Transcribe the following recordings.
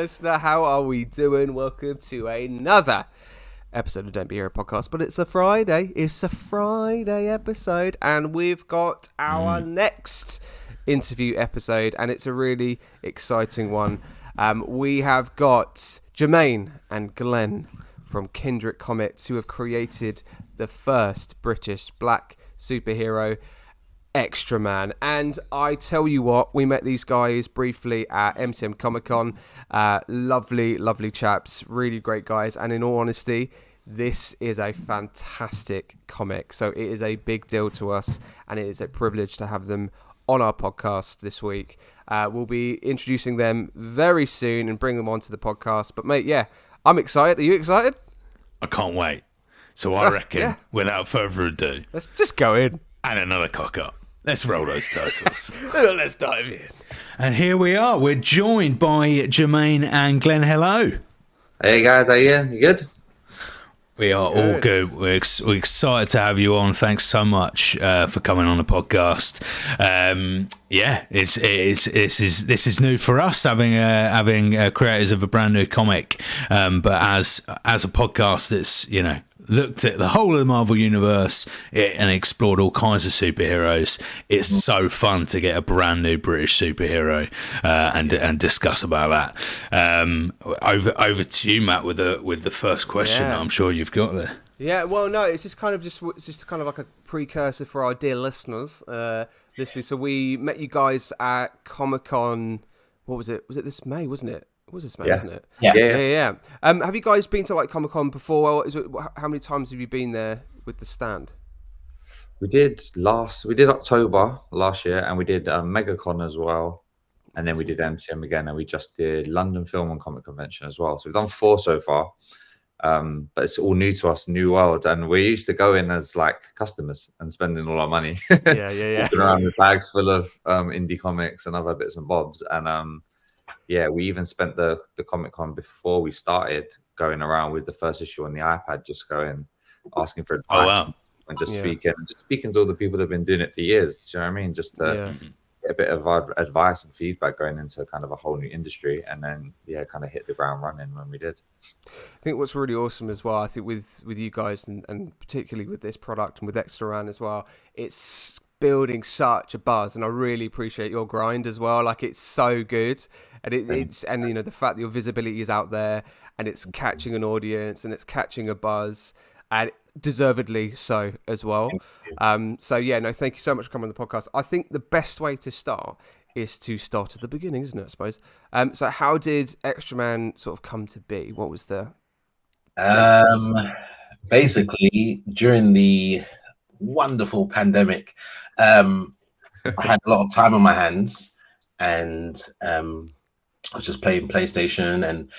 listener. How are we doing? Welcome to another episode of Don't Be Hero podcast. But it's a Friday. It's a Friday episode, and we've got our next interview episode, and it's a really exciting one. We have got Jermaine and Glenn from Kindred Comics, who have created the first British black superhero, Extraman. And I tell you what, we met these guys briefly at MCM Comic Con. Lovely chaps, really great guys. And in all honesty, this is a fantastic comic. So it is a big deal to us, and it is a privilege to have them on our podcast this week. We'll be introducing them very soon and bring them onto the podcast. But mate, yeah, I'm excited. Are you excited? I can't wait. So I reckon, without further ado, let's just go in. And another cock up. Let's roll those titles. Let's dive in. And here we are. We're joined by Jermaine and Glenn. Hello. Hey guys, how are you? You good? We are all good. We're excited to have you on. Thanks so much for coming on the podcast. This is new for us, having creators of a brand new comic. But as a podcast that's looked at the whole of the Marvel universe and explored all kinds of superheroes, it's so fun to get a brand new British superhero and discuss about that. Over to you, Matt, with the first question that I'm sure you've got there. Yeah, well, no, it's just kind of like a precursor for our dear listeners. So we met you guys at Comic-Con. What was it? Was it this May? Wasn't it? It was this May, wasn't it? Yeah. Have you guys been to like Comic-Con before? How many times have you been there with the stand? We did October last year, and we did MegaCon as well, and then we did MCM again, and we just did London Film and Comic Convention as well. So we've done 4 so far, but it's all new to us, new world, and we used to go in as like customers and spending all our money. Yeah. Walking around with bags full of indie comics and other bits and bobs, and we even spent the Comic-Con before we started going around with the first issue on the iPad, just going, asking for advice and just speaking to all the people that have been doing it for years. Do you know what I mean? Just to get a bit of advice and feedback going into kind of a whole new industry, and then kind of hit the ground running when we did. I think what's really awesome as well, I think with you guys and particularly with this product and with Extraman as well, it's building such a buzz, and I really appreciate your grind as well. Like, it's so good, and the fact that your visibility is out there and it's catching an audience and it's catching a buzz, and deservedly so as well. Thank you so much for coming on the podcast. I think the best way to start is to start at the beginning, isn't it, I suppose? So how did Extraman sort of come to be? What was the basically during the wonderful pandemic, I had a lot of time on my hands, and I was just playing PlayStation. And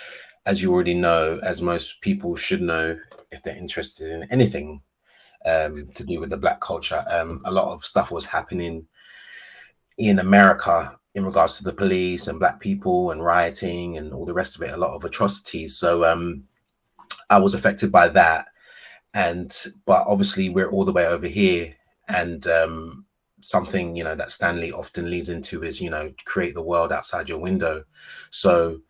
as you already know, as most people should know, if they're interested in anything to do with the black culture, a lot of stuff was happening in America in regards to the police and black people and rioting and all the rest of it, a lot of atrocities. So I was affected by that. But obviously we're all the way over here, and something that Stanley often leads into is create the world outside your window. So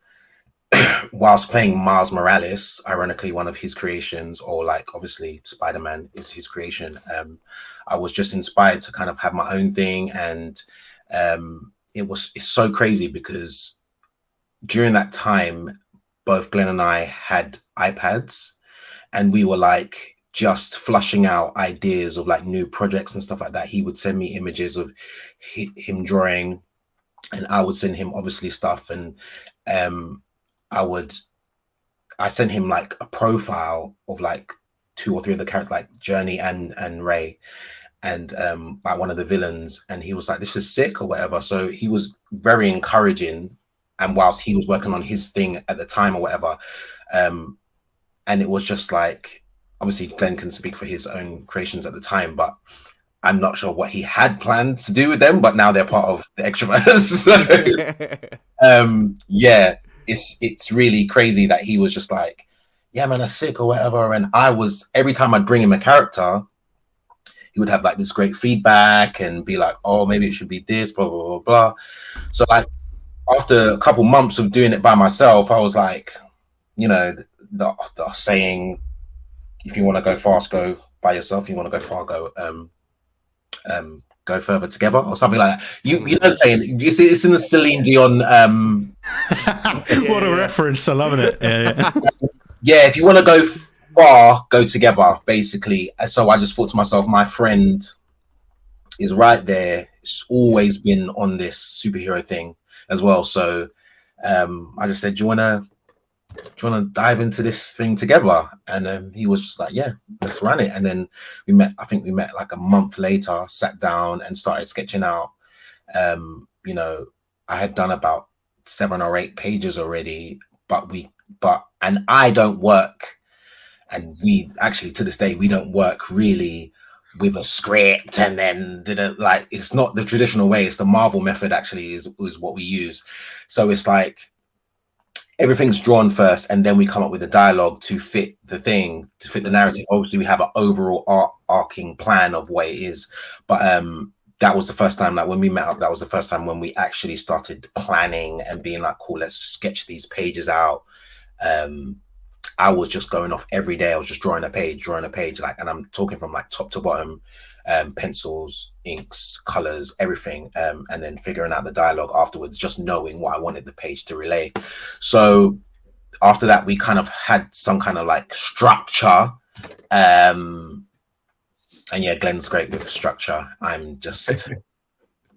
whilst playing Miles Morales, ironically one of his creations, or like obviously Spider-Man is his creation, I was just inspired to kind of have my own thing. And it's so crazy because during that time both Glenn and I had iPads, and we were like just flushing out ideas of like new projects and stuff like that. He would send me images of him drawing, and I would send him obviously stuff. And I sent him like a profile of like 2 or 3 of the characters, like Journey and Ray, and like one of the villains. And he was like, this is sick or whatever. So he was very encouraging. And whilst he was working on his thing at the time or whatever, and it was just like, obviously Glenn can speak for his own creations at the time, but I'm not sure what he had planned to do with them, but now they're part of the Extraverse. So it's really crazy that he was just like, yeah, man, that's sick or whatever. And every time I'd bring him a character, he would have like this great feedback and be like, oh, maybe it should be this, blah, blah, blah, blah. So like, after a couple months of doing it by myself, I was like, you know, the saying, if you want to go fast, go by yourself. If you want to go far, go further together, or something like that. You know what I'm saying? It's in the Celine Dion. What a reference! I love it. Yeah, if you want to go far, go together, basically. So I just thought to myself, my friend is right there. It's always been on this superhero thing as well. So I just said, do you want to dive into this thing together? And he was just like, yeah, let's run it. And then I think we met like a month later, sat down and started sketching out. You know, I had done about 7 or 8 pages already, and I don't work, and we actually to this day we don't work really with a script and then like, it's not the traditional way. It's the Marvel method actually is what we use. So it's like everything's drawn first, and then we come up with a dialogue to fit the thing, to fit the narrative. Obviously we have an overall arcing plan of what it is, but that was the first time, like when we met up, that was the first time when we actually started planning and being like, cool, let's sketch these pages out. I was just going off every day. I was just drawing a page, like, and I'm talking from like top to bottom, pencils, inks, colors, everything, and then figuring out the dialogue afterwards, just knowing what I wanted the page to relay. So after that, we kind of had some kind of like structure. And yeah, Glenn's great with structure. I'm just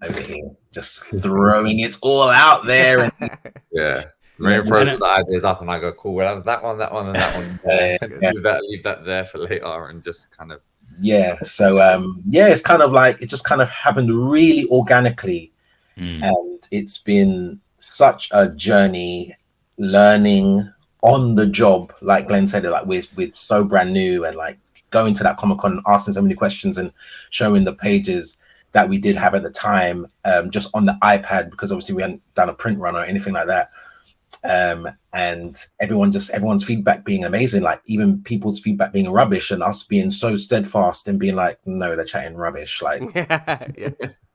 over here, just throwing it all out there. And yeah. Maria throws the ideas up, and I go, cool, we'll have that one, and that one. Leave that there for later, and just kind of. Yeah. So, it's kind of like, it just kind of happened really organically. And it's been such a journey learning on the job. Like Glenn said, like we're so brand new, and like going to that Comic-Con, asking so many questions and showing the pages that we did have at the time, just on the iPad, because obviously we hadn't done a print run or anything like that. And everyone's feedback being amazing, like even people's feedback being rubbish, and us being so steadfast and being like, no, they're chatting rubbish, like,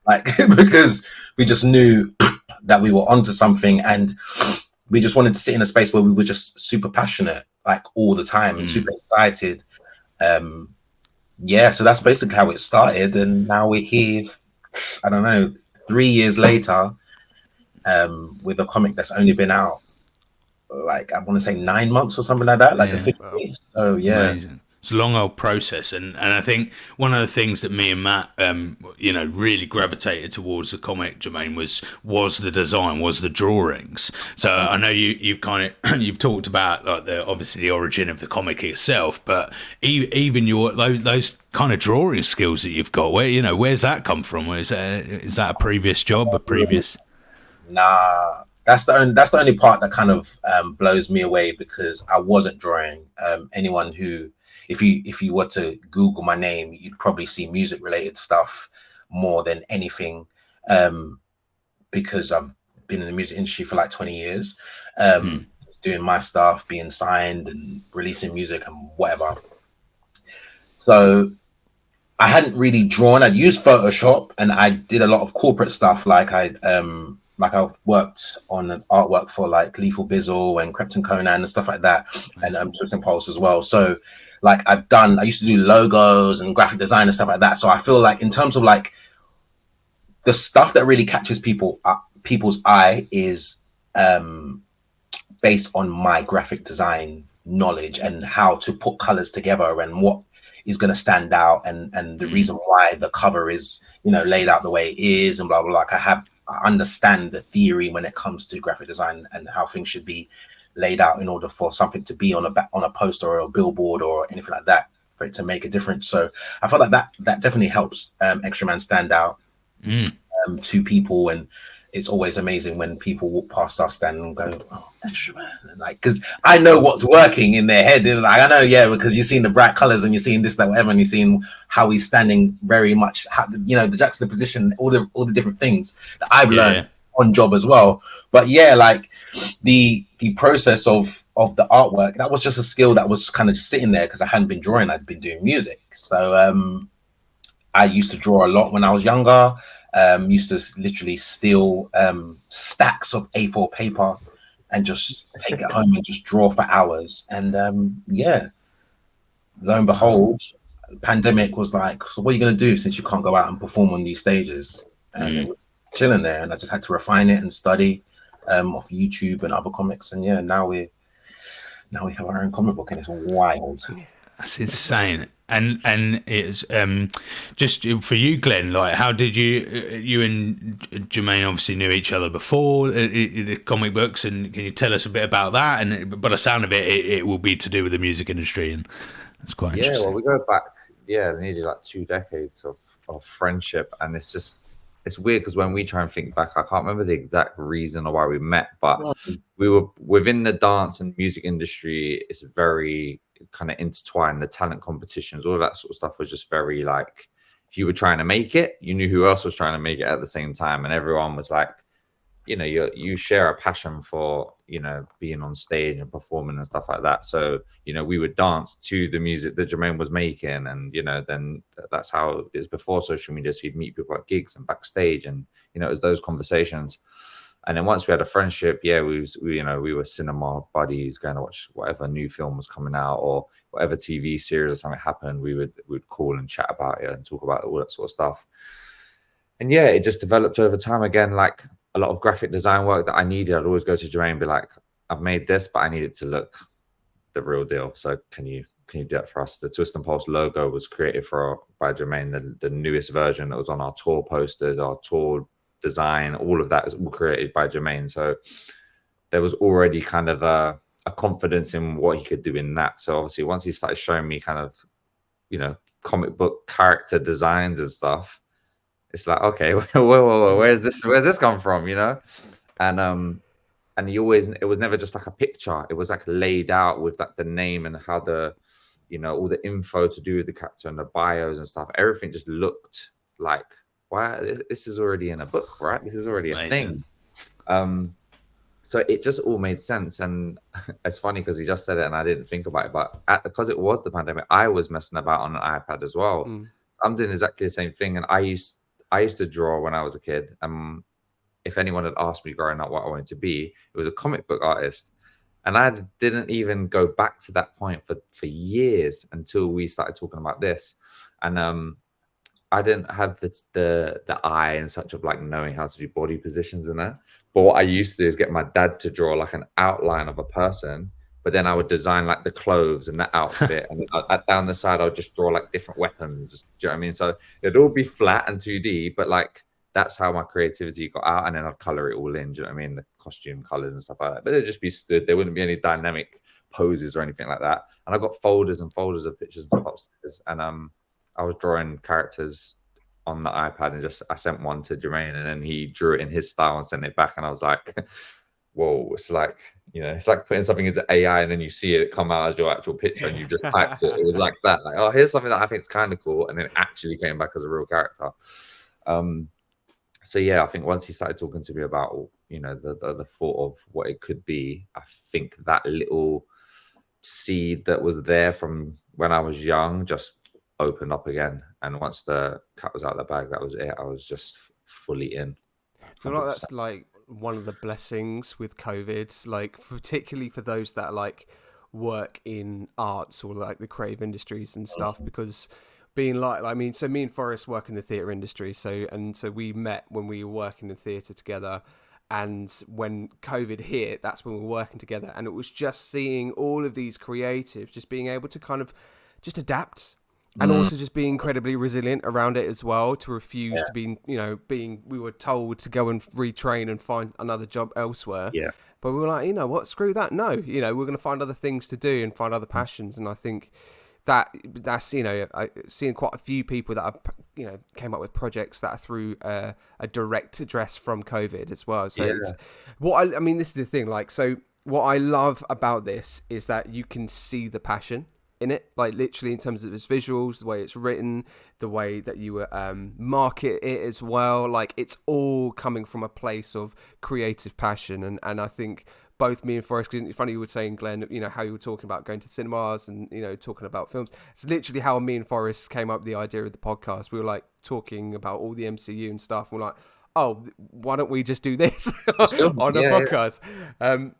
like because we just knew that we were onto something, and we just wanted to sit in a space where we were just super passionate, like all the time, and super excited. So that's basically how it started, and now we're here, I don't know, 3 years later, with a comic that's only been out, like, I want to say 9 months or something like that, like officially. So yeah. Amazing. It's a long old process, and I think one of the things that me and Matt, really gravitated towards the comic, Jermaine, was the design, was the drawings. So I know you've kind of you've talked about like the origin of the comic itself, but even those kind of drawing skills that you've got, where's that come from? Is that a previous job, Nah, that's the only part that kind of blows me away, because I wasn't drawing. Anyone who, if you were to Google my name, you'd probably see music related stuff more than anything, because I've been in the music industry for like 20 years, doing my stuff, being signed and releasing music and whatever. So I hadn't really drawn. I'd used Photoshop, and I did a lot of corporate stuff, like I worked on an artwork for like Lethal Bizzle and Krypton Conan and stuff like that, and Twist&Pulse as well. So like I used to do logos and graphic design and stuff like that. So I feel like in terms of like the stuff that really catches people's eye is based on my graphic design knowledge and how to put colors together and what is going to stand out, and the reason why the cover is, laid out the way it is, and blah blah blah. Like I understand the theory when it comes to graphic design and how things should be laid out in order for something to be on a poster or a billboard or anything like that, for it to make a difference. So I feel like that definitely helps Extraman stand out to people, and it's always amazing when people walk past our stand and go, "Oh, Extraman!" Like, because I know what's working in their head. They're like, I know, yeah, because you've seen the bright colors and you're seeing this, that, whatever, and you're seeing how he's standing very much, the juxtaposition, all the different things that I've learned on job as well. But yeah, like the process of the artwork, that was just a skill that was kind of just sitting there because I hadn't been drawing, I'd been doing music. So I used to draw a lot when I was younger. Used to literally steal stacks of A4 paper and just take it home and just draw for hours. And yeah, lo and behold, pandemic was like, so what are you going to do since you can't go out and perform on these stages? And it was chilling there, and I just had to refine it and study off YouTube and other comics. And yeah, now we have our own comic book, and it's wild. That's insane. And it's just for you, Glenn. Like, how did you and Jermaine obviously knew each other before the comic books, and can you tell us a bit about that? And by the sound of it, it will be to do with the music industry, and that's quite interesting. Yeah, well, we go back, nearly like 2 decades of friendship, and it's weird because when we try and think back, I can't remember the exact reason or why we met, but we were within the dance and music industry. It's very kind of intertwined. The talent competitions, all of that sort of stuff was just very like, if you were trying to make it, you knew who else was trying to make it at the same time, and everyone was like, you share a passion for being on stage and performing and stuff like that. So we would dance to the music that Jermaine was making, and then that's how it is before social media. So you'd meet people at gigs and backstage, and it was those conversations. And then once we had a friendship, we were cinema buddies, going to watch whatever new film was coming out or whatever TV series or something happened. We'd call and chat about it and talk about all that sort of stuff. And yeah, it just developed over time. Again, like a lot of graphic design work that I needed, I'd always go to Jermaine and be like, I've made this, but I need it to look the real deal. So can you do that for us? The Twist&Pulse logo was created by Jermaine, the newest version that was on our tour posters, our tour design, all of that is all created by Jermaine. So there was already kind of a confidence in what he could do in that. So obviously once he started showing me kind of, comic book character designs and stuff, it's like, okay, whoa, where's this come from, And it was never just like a picture. It was like laid out with like the name and how all the info to do with the character and the bios and stuff. Everything just looked like, wow, this is already in a book, right? This is already a thing. So it just all made sense. And it's funny because he just said it and I didn't think about it, but because it was the pandemic, I was messing about on an iPad as well. I'm doing exactly the same thing. And I used to draw when I was a kid. If anyone had asked me growing up what I wanted to be, it was a comic book artist. And I didn't even go back to that point for years until we started talking about this. And I didn't have the eye and such of like knowing how to do body positions and that. But what I used to do is get my dad to draw like an outline of a person, but then I would design like the clothes and the outfit, and down the side I'll just draw like different weapons. Do you know what I mean? So it'd all be flat and 2D, but like that's how my creativity got out, and then I'd color it all in. Do you know what I mean? The costume colors and stuff like that. But it'd just be stood. There wouldn't be any dynamic poses or anything like that. And I got folders and folders of pictures and stuff upstairs, and I was drawing characters on the iPad, and I sent one to Jermaine, and then he drew it in his style and sent it back. And I was like, whoa, it's like, it's like putting something into AI and then you see it come out as your actual picture and you just typed it. It was like that. Like, oh, here's something that I think is kind of cool. And then it actually came back as a real character. So yeah, I think once he started talking to me about, the thought of what it could be, I think that little seed that was there from when I was young just opened up again. And once the cat was out of the bag, that was it. I was just fully in. 100%. I feel like that's like one of the blessings with COVID, like particularly for those that like work in arts or like the creative industries and stuff, because being like, I mean, so me and Forrest work in the theatre industry, so we met when we were working in theatre together, and when COVID hit, that's when we were working together, and it was just seeing all of these creatives just being able to kind of just adapt. And also just being incredibly resilient around it as well, to refuse to be, we were told to go and retrain and find another job elsewhere. Yeah. But we were like, what, screw that. No, we're going to find other things to do and find other passions. And I think that's, seeing quite a few people that are, came up with projects that are through a direct address from COVID as well. So it's, this is the thing, like, so what I love about this is that you can see the passion in it, like literally in terms of its visuals, the way it's written, the way that you market it as well. Like it's all coming from a place of creative passion, and I think both me and Forrest, because it's funny you were saying, Glenn, you know, how you were talking about going to cinemas and, you know, talking about films. It's literally how me and Forrest came up with the idea of the podcast. We were like talking about all the MCU and stuff. We're like, oh, why don't we just do this on a podcast? And,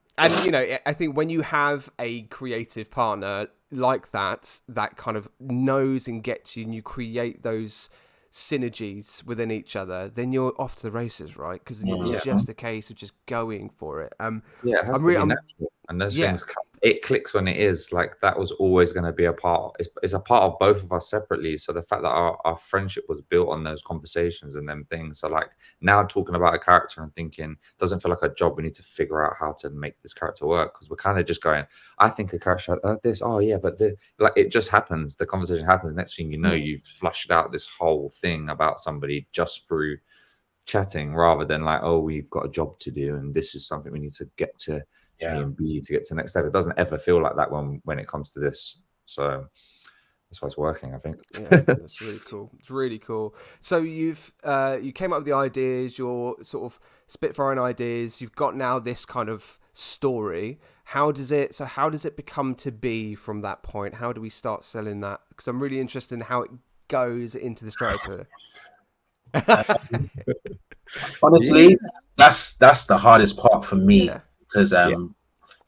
you know, I think when you have a creative partner like that kind of knows and gets you, and you create those synergies within each other, then you're off to the races, right? Because it's just a case of just going for it. It has to be natural, and those things, it clicks when it is. Like, that was always going to be a part. It's a part of both of us separately. So the fact that our friendship was built on those conversations and them things. So like, now talking about a character and thinking, doesn't feel like a job. We need to figure out how to make this character work, because we're kind of just going, I think a character this, oh yeah, but like, it just happens. The conversation happens. Next thing you know, you've flushed out this whole thing about somebody just through chatting, rather than like, oh, we've got a job to do and this is something we need to get to A and B to get to the next step. It doesn't ever feel like that when it comes to this. So that's why it's working, I think. Yeah, that's really cool. It's really cool. So you came up with the ideas, you're sort of spitfiring ideas, you've got now this kind of story. How does it become to be from that point? How do we start selling that? Because I'm really interested in how it goes into the stratosphere. Honestly, that's the hardest part for me, because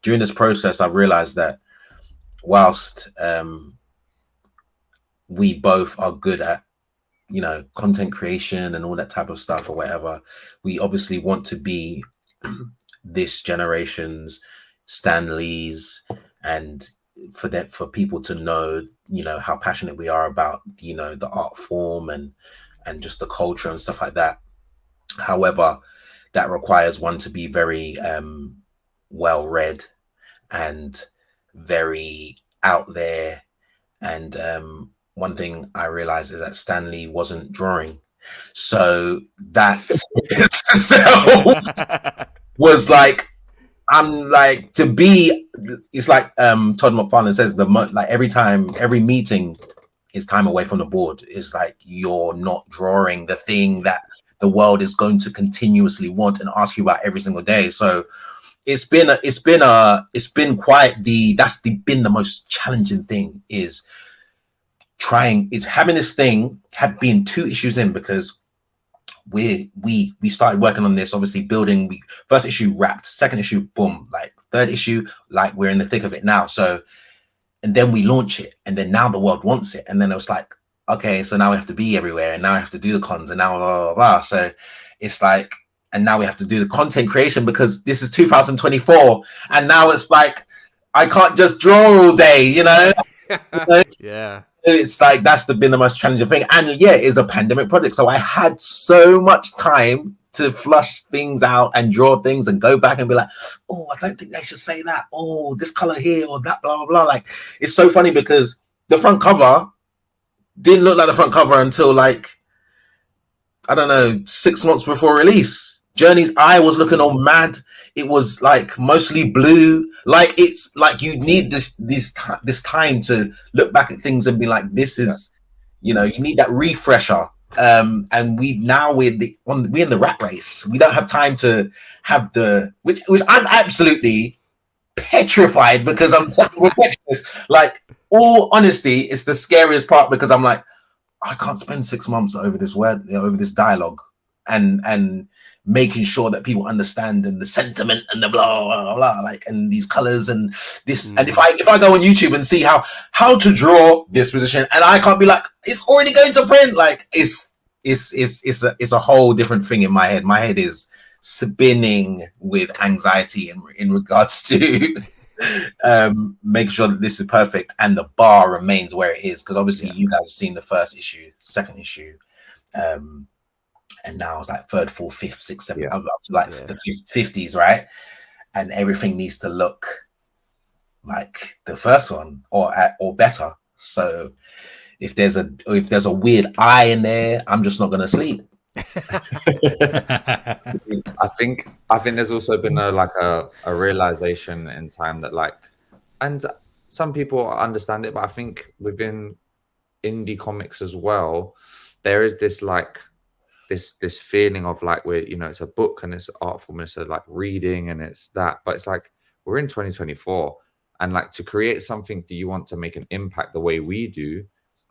during this process I've realized that whilst we both are good at, you know, content creation and all that type of stuff or whatever, we obviously want to be this generation's Stan Lees, and for people to know, you know, how passionate we are about, you know, the art form and just the culture and stuff like that. However, that requires one to be very well read and very out there. And one thing I realized is that Stan Lee wasn't drawing, so that was like, I'm like, to be, it's like Todd McFarlane says, like every meeting is time away from the board. Is like, you're not drawing the thing that the world is going to continuously want and ask you about every single day. So it's been quite been the most challenging thing, is having this thing had been 2 issues in, because we started working on this, obviously building. First issue wrapped, second issue, boom, like third issue, like we're in the thick of it now. So, and then we launch it, and then now the world wants it, and then it was like, okay, so now we have to be everywhere, and now I have to do the cons, and now blah, blah, blah. So it's like, and now we have to do the content creation, because this is 2024, and now it's like, I can't just draw all day, you know? Yeah. It's like, that's been the most challenging thing. And yeah, it's a pandemic project, so I had so much time to flush things out and draw things and go back and be like, oh, I don't think they should say that, oh, this color here or that, blah blah blah. Like, it's so funny, because the front cover didn't look like the front cover until, like, I don't know, 6 months before release. Journey's eye was looking all mad. It was like mostly blue. Like, it's like, you need this time to look back at things and be like, this is, you know, you need that refresher. And we're in the rat race. We don't have time to have which I'm absolutely petrified, because I'm so perfectionist. Like, all honesty, it's the scariest part, because I'm like, I can't spend 6 months over this word, you know, over this dialogue, and making sure that people understand, and the sentiment and the blah blah blah, blah, like, and these colors and this. And if I go on YouTube and see how to draw this position, and I can't be like, it's already going to print, like, it's a whole different thing in my head. My head is spinning with anxiety in regards to making sure that this is perfect and the bar remains where it is, because obviously you guys have seen the first issue, second issue, and now it's like third, fourth, fifth, sixth, seventh, up to like the 50s, right? And everything needs to look like the first one or better. So if there's a weird eye in there, I'm just not gonna sleep. I think there's also been a realization in time that, like, and some people understand it, but I think within indie comics as well, there is this like this feeling of like, we're, you know, it's a book and it's art form, and it's a, like, reading and it's that, but it's like, we're in 2024, and like to create something that you want to make an impact the way we do,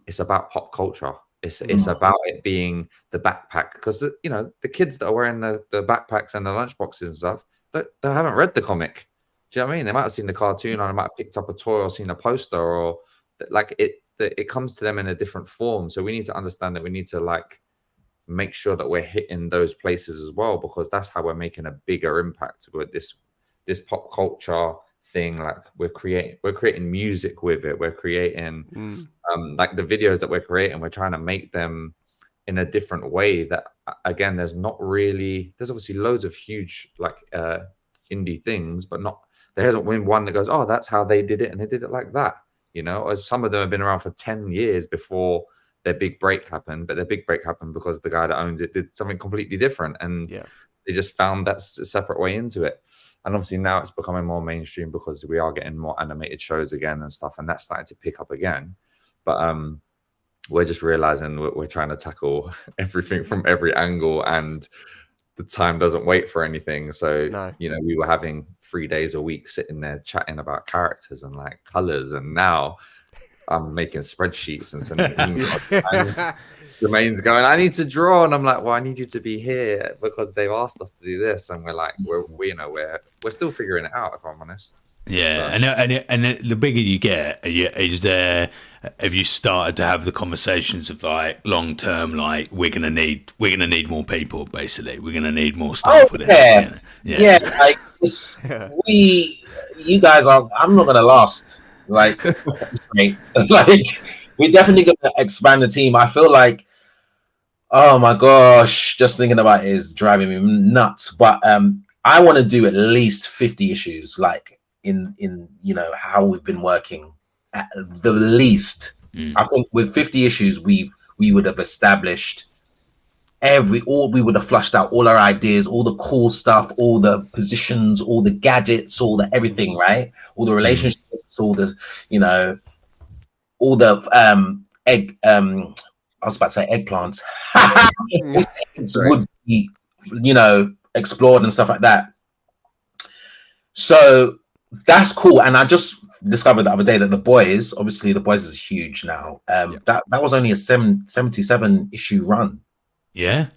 it's about pop culture. It's about it being the backpack, because you know the kids that are wearing the backpacks and the lunchboxes and stuff, they haven't read the comic. Do you know what I mean? They might have seen the cartoon, or they might have picked up a toy or seen a poster, or like it comes to them in a different form. So we need to understand that we need to like make sure that we're hitting those places as well, because that's how we're making a bigger impact with this pop culture thing. Like we're creating music with it. We're creating like the videos that we're creating, we're trying to make them in a different way that, again, there's obviously loads of huge like indie things, but there hasn't been one that goes, oh, that's how they did it, and they did it like that, you know. As some of them have been around for 10 years before their big break happened, but their big break happened because the guy that owns it did something completely different, and they just found that separate way into it. And obviously now it's becoming more mainstream because we are getting more animated shows again and stuff, and that's starting to pick up again. But we're just realizing we're trying to tackle everything from every angle, and the time doesn't wait for anything. So, you know, we were having 3 days a week sitting there chatting about characters and like colors, and now I'm making spreadsheets and sending emails. And Jermaine's going, I need to draw, and I'm like, well, I need you to be here because they've asked us to do this, and we're like, we're still figuring it out, if I'm honest. Yeah, and the bigger you get, have you started to have the conversations of like long term, like we're gonna need more people, basically, we're gonna need more staff with it. Yeah. Like you guys are. I'm not gonna last. Like, like we're definitely gonna expand the team. I feel like, oh my gosh, just thinking about it is driving me nuts. But I want to do at least 50 issues, like in you know how we've been working at the least. I think with 50 issues we would have established we would have flushed out all our ideas, all the cool stuff, all the positions, all the gadgets, all the everything, right? All the relationships, all the, you know, all the I was about to say eggplants. Eggs would be, you know, explored and stuff like that. So that's cool. And I just discovered the other day that The Boys is huge now. That was only a 77 issue run. Not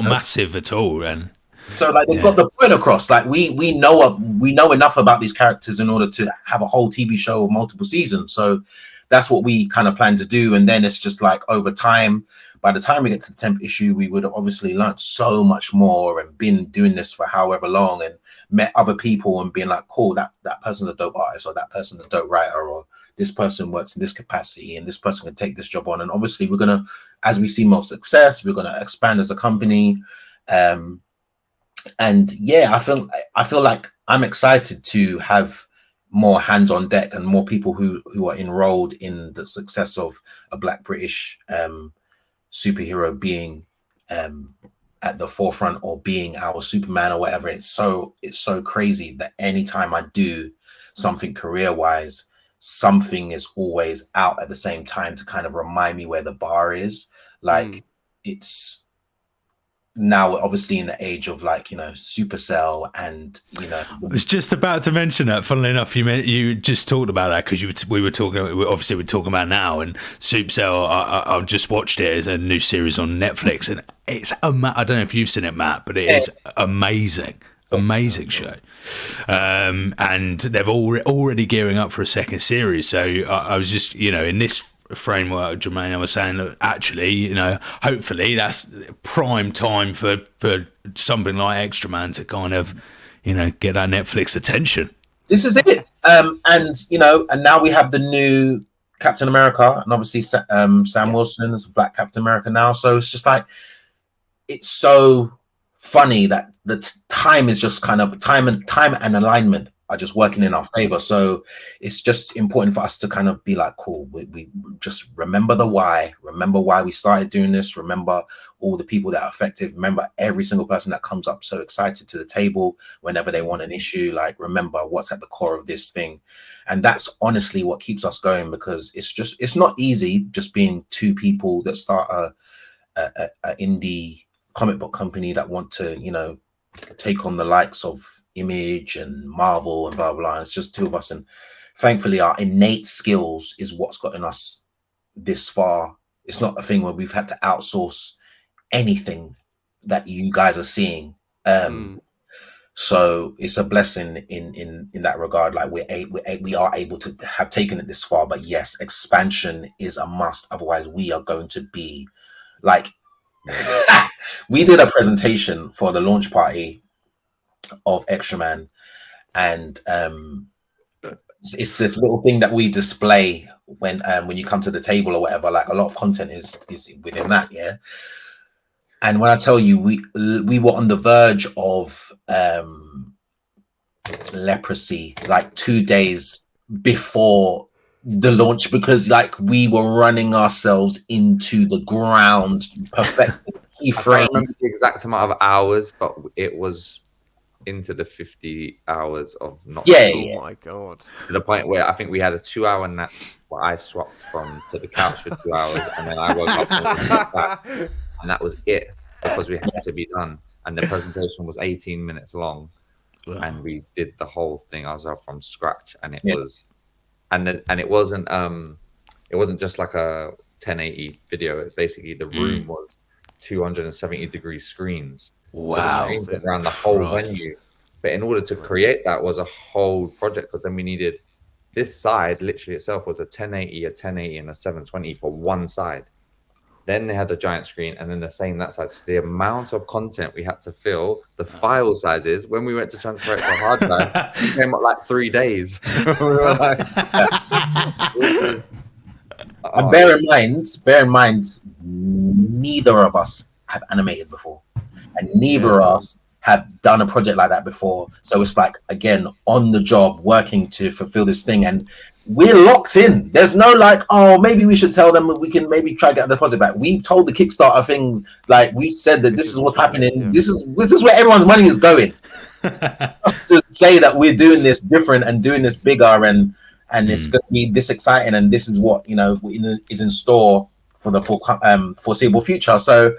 massive at all. And so like they've got the point across. Like we know enough about these characters in order to have a whole TV show of multiple seasons. So that's what we kind of plan to do. And then it's just like over time, by the time we get to the 10th issue, we would have obviously learned so much more and been doing this for however long and met other people and being like, cool, that person's a dope artist, or that person's a dope writer, or this person works in this capacity and this person can take this job on. And obviously we're going to, as we see more success, we're going to expand as a company. And yeah, I feel like I'm excited to have more hands on deck and more people who are enrolled in the success of a Black British superhero being at the forefront, or being our Superman or whatever. It's so crazy that anytime I do something career wise, something is always out at the same time to kind of remind me where the bar is. Like it's now obviously in the age of, like, you know, Supercell, and you know, I was just about to mention that. Funnily enough, you just talked about that because we're talking about now, and Supercell. I've just watched it. It's a new series on Netflix, and it's I don't know if you've seen it, Matt, but it is amazing. Amazing show. And they've already gearing up for a second series. So I was just, you know, in this framework, Jermaine, I was saying that actually, you know, hopefully that's prime time for something like Extraman to kind of, you know, get that Netflix attention. This is it. And you know, and now we have the new Captain America, and obviously Sam Wilson is Black Captain America now. So it's just like, it's so funny that the time is just kind of time and alignment are just working in our favor. So it's just important for us to kind of be like, cool, we just remember why we started doing this, remember all the people that are affected, remember every single person that comes up so excited to the table whenever they want an issue, like remember what's at the core of this thing. And that's honestly what keeps us going, because it's not easy just being two people that start a indie comic book company that want to, you know, take on the likes of Image and Marvel and blah blah. It's just two of us, and thankfully our innate skills is what's gotten us this far. It's not a thing where we've had to outsource anything that you guys are seeing. So it's a blessing in that regard. Like we are able to have taken it this far, but yes, expansion is a must. Otherwise, we are going to be like we did a presentation for the launch party of Extraman, and it's the little thing that we display when you come to the table or whatever. Like a lot of content is within that, yeah. And when I tell you, we were on the verge of leprosy, like 2 days before the launch, because like we were running ourselves into the ground, perfecting I can't remember the exact amount of hours, but it was into the 50 hours of not. Oh my god! To the point where I think we had a 2-hour nap where I swapped to the couch for 2 hours, and then I woke up and went back, and that was it, because we had to be done. And the presentation was 18 minutes long, and we did the whole thing ourselves from scratch. And it was, and it wasn't just like a 1080 video. Basically, the room was 270-degree screens. Wow. So the screens were around the whole venue. But in order to create that was a whole project, because then we needed this side. Literally itself was a 1080, and a 720 for one side. Then they had a giant screen, and then the same that side. So the amount of content we had to fill, the file sizes, when we went to transfer it to a hard drive, it came up like 3 days. We were like, and bear in mind, neither of us have animated before, and neither of us have done a project like that before. So it's like, again, on the job, working to fulfill this thing, and we're locked in. There's no like, oh, maybe we should tell them we can maybe try to get a deposit back. We've told the Kickstarter things, like we've said that this is what's happening. Yeah. This is where everyone's money is going. Just to say that we're doing this different and doing this bigger, and it's going to be this exciting, and this is what is in store for the foreseeable future. So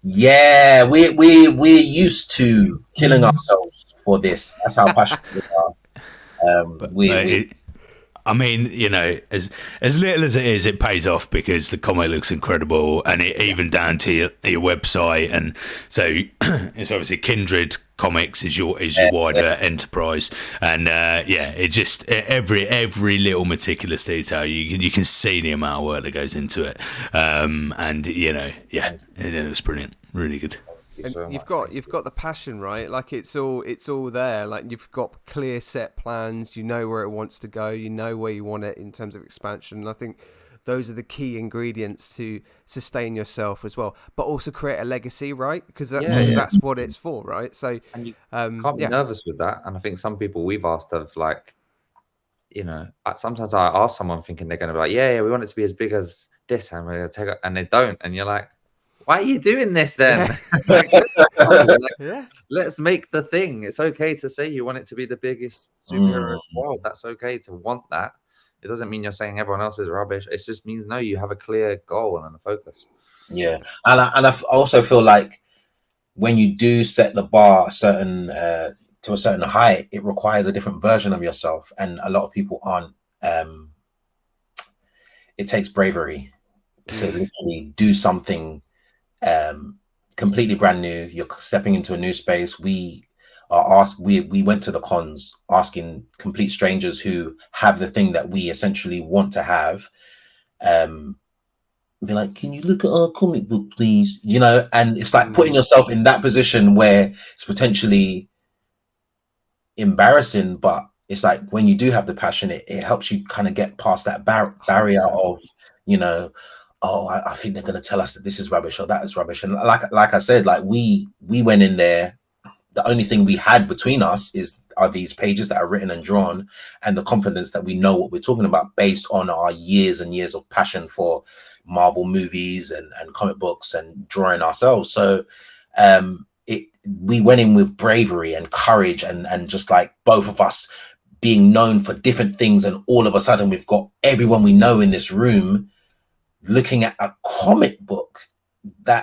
yeah, we're used to killing ourselves for this. That's how passionate we are. I mean, as little as it is, it pays off, because the comic looks incredible, and it even down to your website. And so it's obviously Kindred Comics is your wider enterprise, and it just every little meticulous detail, you can see the amount of work that goes into it, and it looks brilliant, really good. And you've got the passion, right? Like it's all there. Like you've got clear set plans. You know where it wants to go. You know where you want it in terms of expansion. And I think those are the key ingredients to sustain yourself as well, but also create a legacy, right? Because that's what it's for, right? So and you can't be nervous with that. And I think some people we've asked have like, sometimes I ask someone thinking they're going to be like, yeah, we want it to be as big as this, and we're going to take it, and they don't, and you're like, why are you doing this then? Let's make the thing. It's okay to say you want it to be the biggest superhero in the world. That's okay to want that. It doesn't mean you're saying everyone else is rubbish. It just means you have a clear goal and a focus. Yeah, and I also feel like when you do set the bar to a certain height, it requires a different version of yourself, and a lot of people aren't. It takes bravery to literally do something completely brand new. You're stepping into a new space. We went to the cons asking complete strangers who have the thing that we essentially want to have, be like, can you look at our comic book, please? And it's like putting yourself in that position where it's potentially embarrassing, but it's like when you do have the passion, it helps you kind of get past that barrier of oh, I think they're going to tell us that this is rubbish or that is rubbish. And like I said, like we went in there, the only thing we had between us are these pages that are written and drawn, and the confidence that we know what we're talking about based on our years and years of passion for Marvel movies and comic books and drawing ourselves. So we went in with bravery and courage, and just like both of us being known for different things, and all of a sudden we've got everyone we know in this room looking at a comic book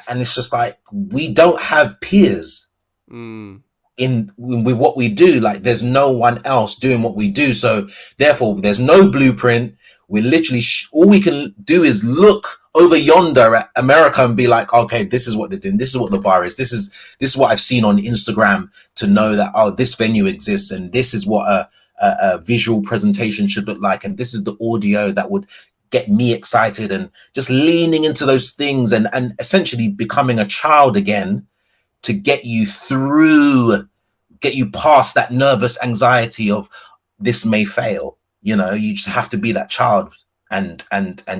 and it's just like, we don't have peers. in with what we do. Like there's no one else doing what we do, so therefore there's no blueprint. We literally all we can do is look over yonder at America and be like, okay, this is what they're doing, this is what the bar is, this is what I've seen on Instagram to know that, oh, this venue exists, and this is what a visual presentation should look like, and this is the audio that would get me excited, and just leaning into those things and essentially becoming a child again to get you through, get you past that nervous anxiety of this may fail. You know, you just have to be that child and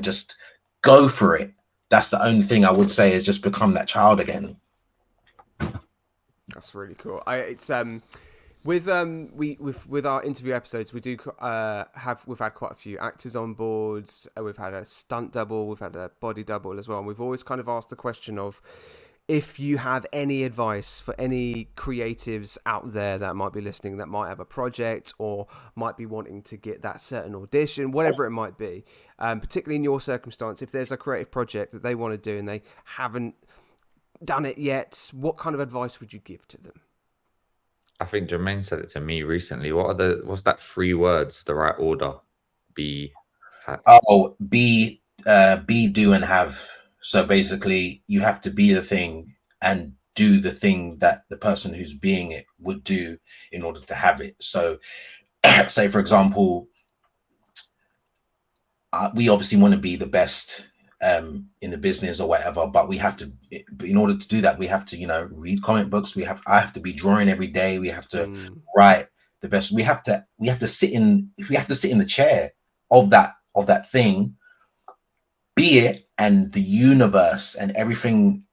just go for it. That's the only thing I would say, is just become that child again. That's really cool. With our interview episodes, we've had quite a few actors on board. We've had a stunt double, we've had a body double as well. And we've always kind of asked the question of, if you have any advice for any creatives out there that might be listening, that might have a project or might be wanting to get that certain audition, whatever it might be, particularly in your circumstance, if there's a creative project that they want to do and they haven't done it yet, what kind of advice would you give to them? I think Jermaine said it to me recently. What's that 3 words, the right order? Be, do, and have. So basically, you have to be the thing and do the thing that the person who's being it would do in order to have it. So, say, for example, we obviously want to be the best in the business or whatever, but we have to, in order to do that, we have to, you know, read comic books. I have to be drawing every day. We have to write the best. We have to sit in the chair of that thing, be it, and the universe and everything.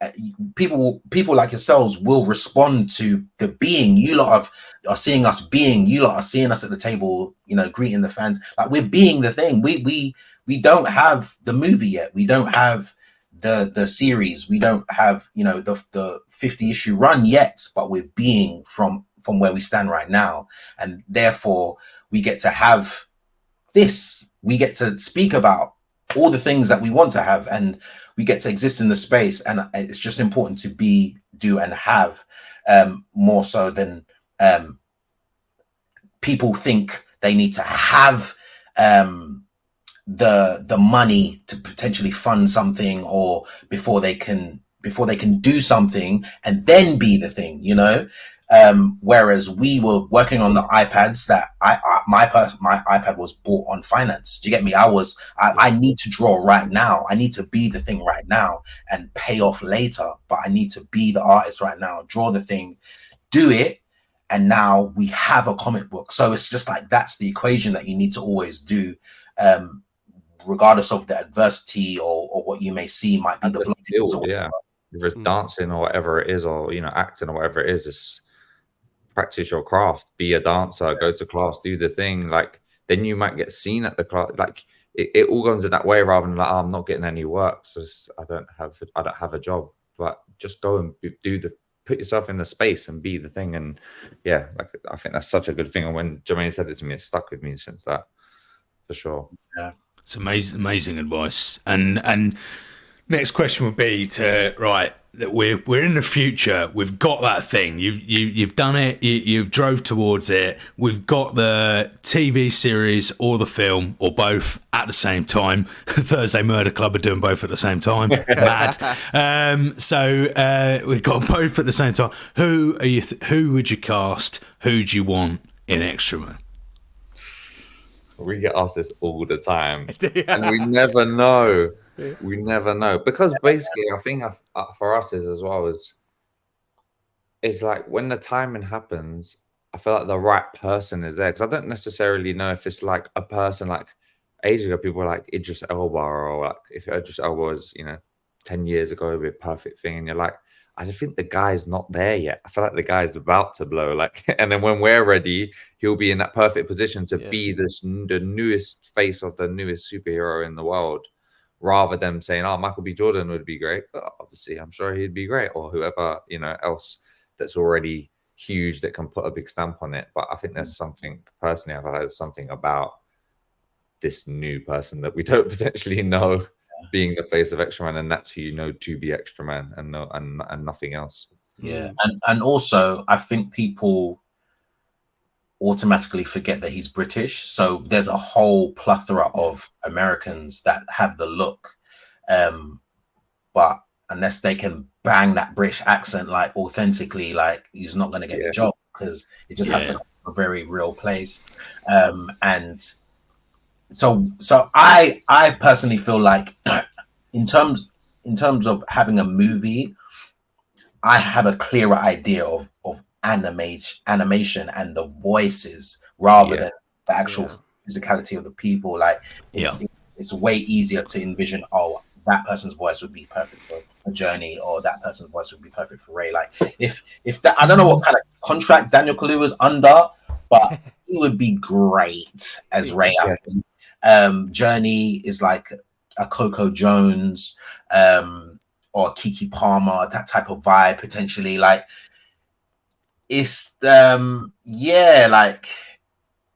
People like yourselves will respond to the being. You lot are seeing us being. You lot are seeing us at the table, you know, greeting the fans. Like, we're being the thing. We don't have the movie yet. We don't have the series. We don't have, you know, the 50 issue run yet. But we're being from where we stand right now, and therefore we get to have this. We get to speak about all the things that we want to have, and we get to exist in the space. And it's just important to be, do, and have, more so than people think they need to have the money to potentially fund something, or before they can do something and then be the thing, you know. Whereas we were working on the iPads that my iPad was bought on finance. Do you get me? I need to draw right now. I need to be the thing right now and pay off later, but I need to be the artist right now, draw the thing, do it. And now we have a comic book. So it's just like, that's the equation that you need to always do, regardless of the adversity or what you may see might be the field, yeah. If it's dancing or whatever it is, or, you know, acting or whatever it is, it's practice your craft, be a dancer, go to class, do the thing. Like, then you might get seen at the class. Like, it all goes in that way, rather than like, oh, I'm not getting any work, so I don't have a job. But just go and put yourself in the space and be the thing. And yeah, like, I think that's such a good thing. And when Jermaine said it to me, it stuck with me since that, for sure. Yeah, it's amazing advice. And next question would be that we're in the future. We've got that thing. You've done it. You've drove towards it. We've got the TV series or the film or both at the same time. Thursday Murder Club are doing both at the same time. Mad. So we've got both at the same time. Who would you cast? Who do you want in Extraman? We get asked this all the time, and we never know. We never know, because basically, I think for us is like, when the timing happens, I feel like the right person is there, because I don't necessarily know if it's like a person. Like, ages ago, people were like Idris Elba, or like, if Idris Elba was, you know, 10 years ago, it'd be a perfect thing, and you're like, I just think the guy's not there yet. I feel like the guy's about to blow. Like, and then when we're ready, he'll be in that perfect position to be the newest face of the newest superhero in the world, rather than saying, oh, Michael B. Jordan would be great. Obviously, I'm sure he'd be great, or whoever, you know, else that's already huge that can put a big stamp on it. But I think there's something, personally, I feel like there's something about this new person that we don't potentially know being the face of Extraman, and that's who you know to be Extraman, and nothing else. Yeah, and also I think people automatically forget that he's British. So there's a whole plethora of Americans that have the look, but unless they can bang that British accent like authentically, like he's not going to get the job because it just has to come from a very real place. And so I personally feel like in terms of having a movie, I have a clearer idea of animation and the voices rather than the actual physicality of the people. Like it's way easier to envision, oh, that person's voice would be perfect for a Journey, or that person's voice would be perfect for Ray. Like if that, I don't know what kind of contract Daniel Kaluuya was under, but he would be great as Ray. I think. Journey is like a Coco Jones, or Kiki Palmer, that type of vibe potentially. Like it's like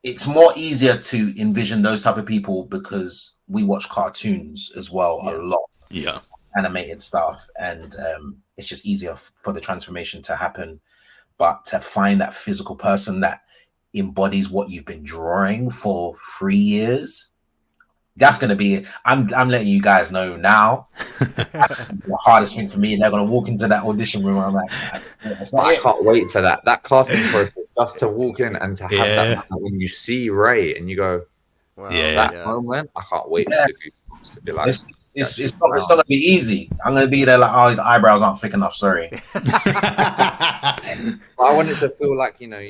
it's more easier to envision those type of people because we watch cartoons as well a lot, animated stuff, and it's just easier for the transformation to happen. But to find that physical person that embodies what you've been drawing for 3 years, that's going to be, I'm letting you guys know now, the hardest thing for me. And they're going to walk into that audition room and I'm like, I can't wait for that casting process, just to walk in and to have that moment when you see Ray and you go, wow, that moment, I can't wait for the goosebumps to be like, it's not going to be easy. I'm going to be there like, oh, his eyebrows aren't thick enough, sorry. I want it to feel like, you know,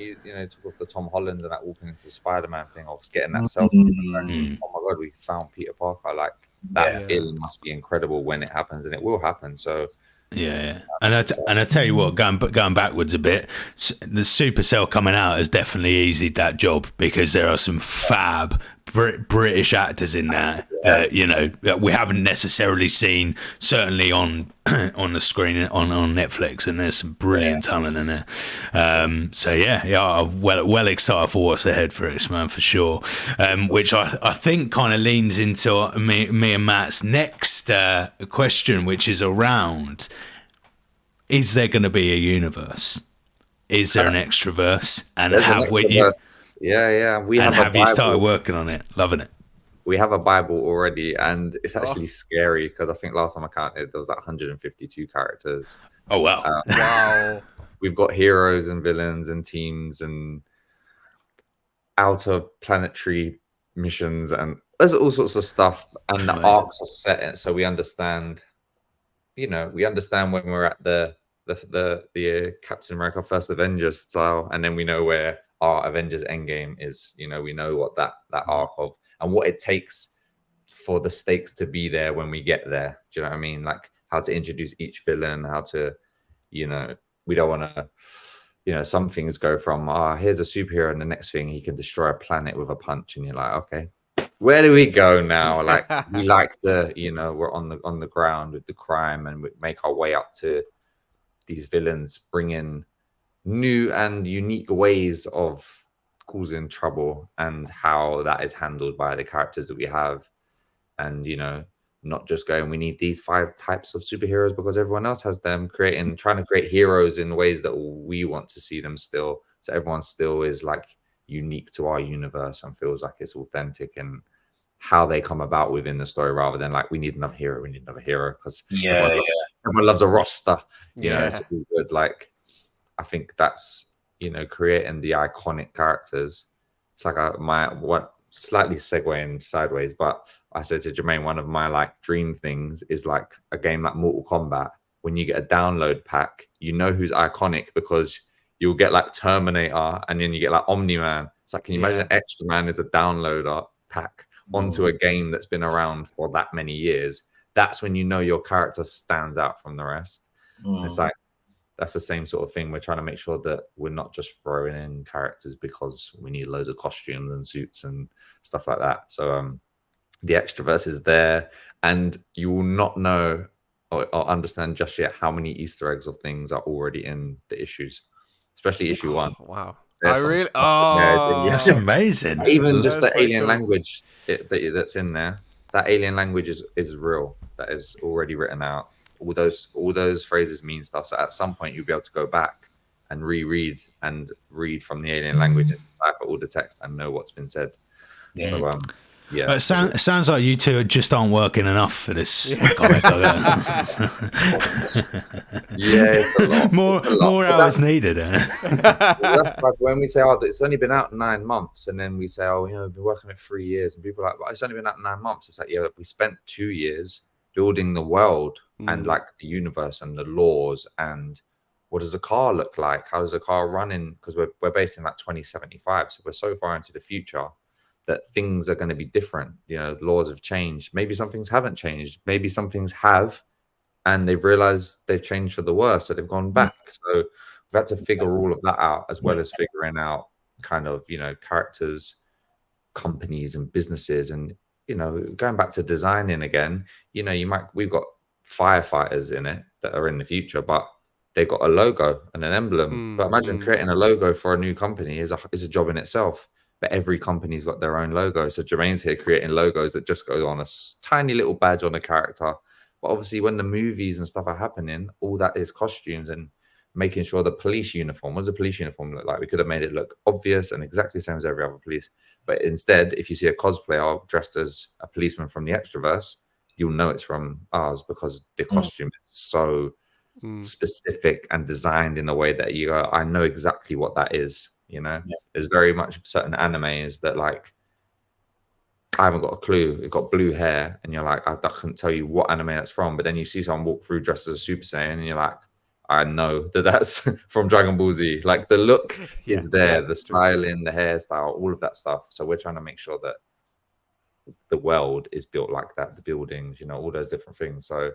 talk of the Tom Holland and that walking into the Spider-Man thing, or just getting that selfie. Oh my God, we found Peter Parker. Like that feeling must be incredible when it happens, and it will happen. So and I tell you what, going backwards a bit, the Supercell coming out has definitely eased that job, because there are some fab British actors in there that, you know, that we haven't necessarily seen, certainly on the screen on Netflix, and there's some brilliant talent in it. I'm well excited for what's ahead for us, man, for sure. Which I think kind of leans into me and Matt's next question, which is around: is there going to be a universe? Is there an extraverse? And have we? We have you started working on it? Loving it. We have a Bible already, and it's actually scary because I think last time I counted there was like 152 characters. Oh wow! Wow. We've got heroes and villains and teams and outer planetary missions, and there's all sorts of stuff. And the arcs are set in, so we understand. You know, we understand when we're at the Captain America First Avengers style, and then we know where our Avengers Endgame is. You know, we know what that arc of, and what it takes for the stakes to be there when we get there. Do you know what I mean? Like how to introduce each villain, how to, you know, we don't want to, you know, some things go from, here's a superhero, and the next thing he can destroy a planet with a punch, and you're like, okay, where do we go now? Like we like the, you know, we're on the ground with the crime, and we make our way up to these villains, bring in new and unique ways of causing trouble, and how that is handled by the characters that we have. And, you know, not just going, we need these 5 types of superheroes because everyone else has them, trying to create heroes in ways that we want to see them still, so everyone still is like unique to our universe and feels like it's authentic, and how they come about within the story, rather than like, we need another hero, because everyone loves a roster. You know, it's all good. Like, I think that's, you know, creating the iconic characters. It's like slightly segueing sideways, but I said to Jermaine, one of my like dream things is like a game like Mortal Kombat. When you get a download pack, you know who's iconic, because you'll get like Terminator, and then you get like Omni-Man. It's like, can you imagine Extraman is a downloader pack onto a game that's been around for that many years? That's when you know your character stands out from the rest. It's like, that's the same sort of thing. We're trying to make sure that we're not just throwing in characters because we need loads of costumes and suits and stuff like that. So the extraverse is there, and you will not know or understand just yet how many Easter eggs of things are already in the issues, especially issue 1. Wow. That's amazing. Even just the alien language that's in there. That alien language is real. That is already written out all those phrases mean stuff. So at some point you'll be able to go back and reread and read from the alien language and decipher all the text and know what's been said. Yeah. So yeah, It sounds like you two just aren't working enough for this comic. it's a lot. More hours needed. That's like when we say, "Oh, it's only been out 9 months," and then we say, "Oh, we've been working it 3 years," and people are like, "Well, it's only been out 9 months." It's like, yeah, we spent 2 years building the world and like the universe and the laws and what does a car look like? How does a car run in? Because we're based in like 2075, so we're so far into the future that things are going to be different. Laws have changed. Maybe some things haven't changed. Maybe some things have, and they've realized they've changed for the worse, so they've gone back. So we've had to figure all of that out, as well as figuring out kind of, characters, companies and businesses. And, going back to designing again, we've got firefighters in it that are in the future, but they've got a logo and an emblem. But imagine creating a logo for a new company is a job in itself. But every company's got their own logo. So Jermaine's here creating logos that just go on a tiny little badge on a character. But obviously when the movies and stuff are happening, all that is costumes and making sure the police uniform, what does a police uniform look like? We could have made it look obvious and exactly the same as every other police. But instead, if you see a cosplayer dressed as a policeman from the Extraverse, you'll know it's from ours because the costume is so specific and designed in a way that you go, I know exactly what that is. There's very much certain animes that like I haven't got a clue. It got blue hair, and you're like, I couldn't tell you what anime that's from. But then you see someone walk through dressed as a Super Saiyan, and you're like, I know that's from Dragon Ball Z. Like the look is there, the styling, the hairstyle, all of that stuff. So we're trying to make sure that the world is built like that, the buildings, all those different things. So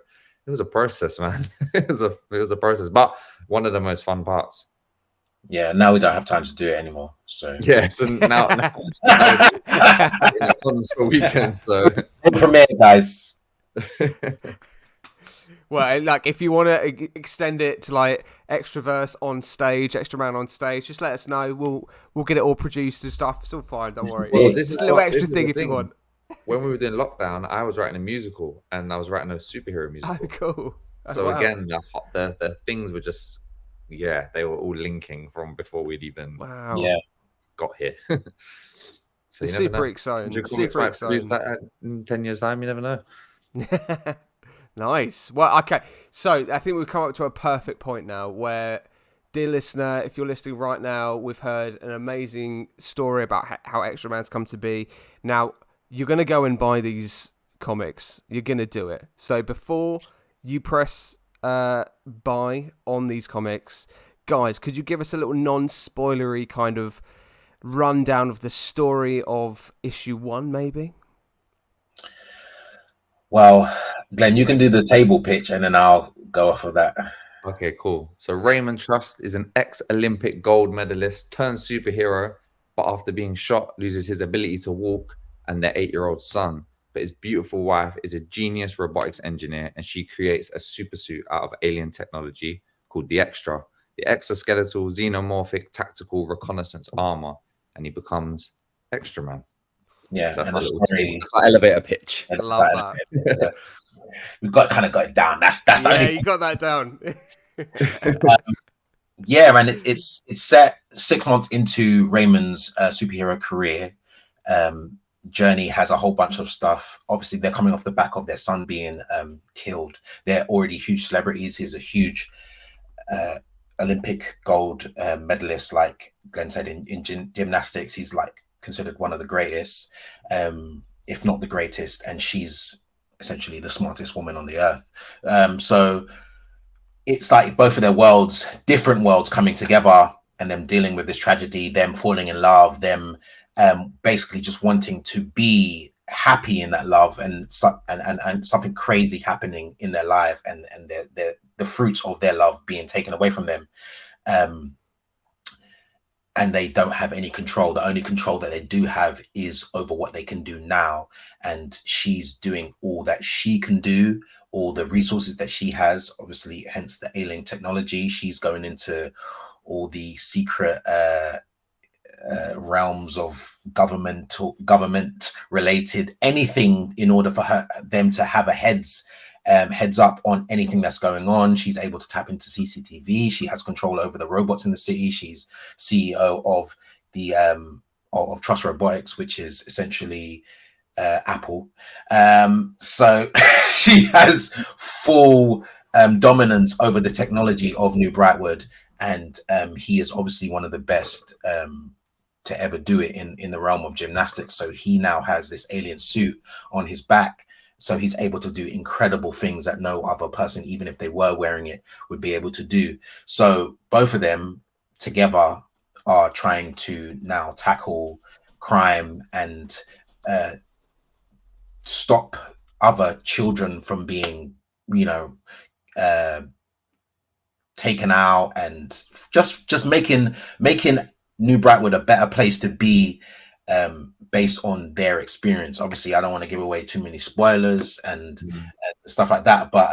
it was a process, man. it was a process, but one of the most fun parts. Yeah, now we don't have time to do it anymore. So so now it's on weekends. So premiere, guys. Well, like if you want to extend it to like Extraverse on stage, Extraman on stage, just let us know. We'll get it all produced and stuff. It's all fine. Don't worry. Well, this is a little extra thing if you want. When we were doing lockdown, I was writing a musical and I was writing a superhero musical. Oh, cool. So again, the things were just. Yeah, they were all linking from before we'd even got here. So it's super exciting. Super exciting. That in 10 years' time, you never know. Nice. Well, okay. So I think we've come up to a perfect point now where, dear listener, if you're listening right now, we've heard an amazing story about how Extraman's come to be. Now, you're going to go and buy these comics. You're going to do it. So before you press buy on these comics, guys, could you give us a little non-spoilery kind of rundown of the story of issue 1, maybe? Well, Glenn, you can do the table pitch and then I'll go off of that. Okay, cool. So Raymond Trust is an ex-Olympic gold medalist turned superhero, but after being shot, loses his ability to walk and their 8-year-old son. But his beautiful wife is a genius robotics engineer, and she creates a super suit out of alien technology called the Extra, the exoskeletal, xenomorphic, tactical reconnaissance armor, and he becomes Extraman. Yeah, so that's our elevator pitch. I love that. We've got it down. That's the only you got that down. Yeah, man, it's set 6 months into Raymond's superhero career. Journey has a whole bunch of stuff. Obviously, they're coming off the back of their son being killed. They're already huge celebrities. He's a huge Olympic gold medalist, like Glenn said, in gymnastics. He's like considered one of the greatest, if not the greatest, and she's essentially the smartest woman on the earth. So it's like both of their worlds, different worlds coming together, and them dealing with this tragedy, them falling in love, them basically just wanting to be happy in that love, and something crazy happening in their life, and the fruits of their love being taken away from them, and they don't have any control. The only control that they do have is over what they can do now, and she's doing all that she can do, all the resources that she has, obviously, hence the alien technology. She's going into all the secret realms of government related anything in order for them to have a heads heads up on anything that's going on. She's able to tap into CCTV. She has control over the robots in the city. She's CEO of the of Trust Robotics, which is essentially Apple. So she has full dominance over the technology of New Brightwood, and he is obviously one of the best to ever do it in the realm of gymnastics. So he now has this alien suit on his back, so he's able to do incredible things that no other person, even if they were wearing it, would be able to do. So both of them together are trying to now tackle crime and stop other children from being, taken out, and just making New Brightwood a better place to be, based on their experience. Obviously, I don't want to give away too many spoilers and stuff like that, but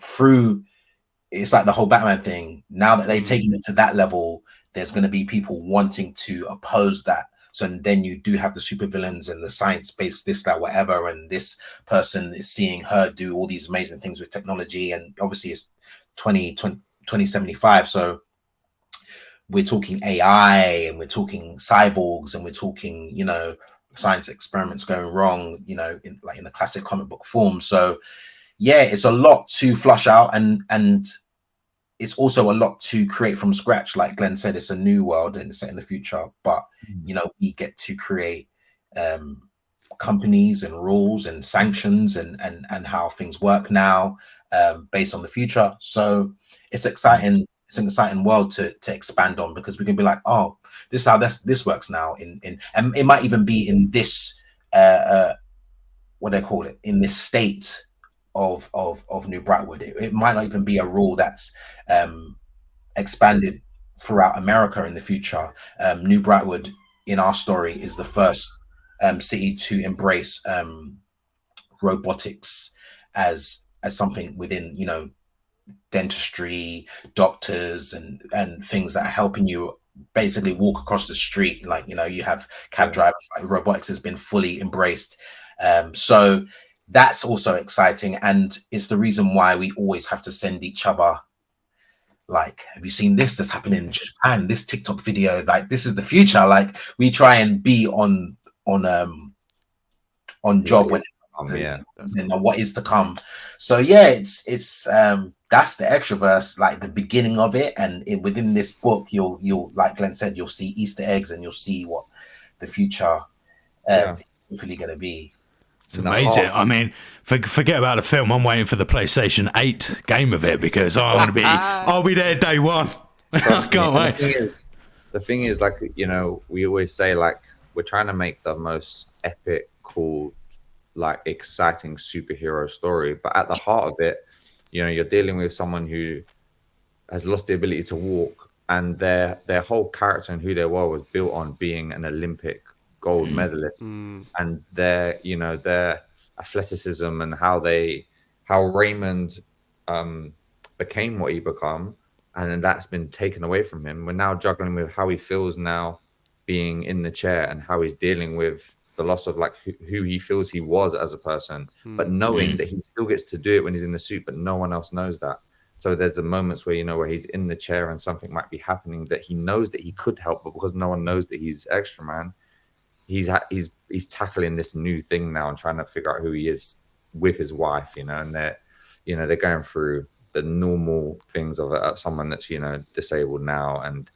through it's like the whole Batman thing. Now that they've taken it to that level, there's going to be people wanting to oppose that. So then you do have the supervillains and the science-based this, that, whatever, and this person is seeing her do all these amazing things with technology, and obviously it's 2075, so we're talking AI, and we're talking cyborgs, and we're talking, science experiments going wrong, in the classic comic book form. So yeah, it's a lot to flush out, and it's also a lot to create from scratch. Like Glenn said, it's a new world and it's set in the future, but we get to create companies and rules and sanctions and how things work now, based on the future. So it's exciting. It's an exciting world to expand on, because we can be like, oh, this is how this works now. And it might even be in this what they call it, in this state of New Brightwood. It might not even be a rule that's expanded throughout America in the future. New Brightwood in our story is the first city to embrace robotics as something within, dentistry, doctors, and things that are helping you basically walk across the street. Like, you have cab drivers. Like, robotics has been fully embraced. So that's also exciting, and it's the reason why we always have to send each other, like, have you seen this that's happening in Japan, this TikTok video, like, this is the future. Like, we try and be on job when and what is to come. So yeah, it's that's the Extraverse, like the beginning of it. And within this book, you'll like Glenn said, you'll see Easter eggs, and you'll see what the future hopefully going to be. It's amazing. I mean, forget about the film. I'm waiting for the PlayStation 8 game of it, because I'll be there day one. I can't wait. The thing is, like, we always say, like, we're trying to make the most epic, cool, like, exciting superhero story, but at the heart of it, you're dealing with someone who has lost the ability to walk, and their whole character and who they were was built on being an Olympic gold medalist, and their athleticism and how Raymond became what he become, and then that's been taken away from him. We're now juggling with how he feels now being in the chair, and how he's dealing with the loss of, like, who he feels he was as a person, but knowing that he still gets to do it when he's in the suit, but no one else knows that. So there's the moments where, where he's in the chair and something might be happening that he knows that he could help, but because no one knows that he's Extraman, he's tackling this new thing now and trying to figure out who he is with his wife, and they're going through the normal things of someone that's, disabled now and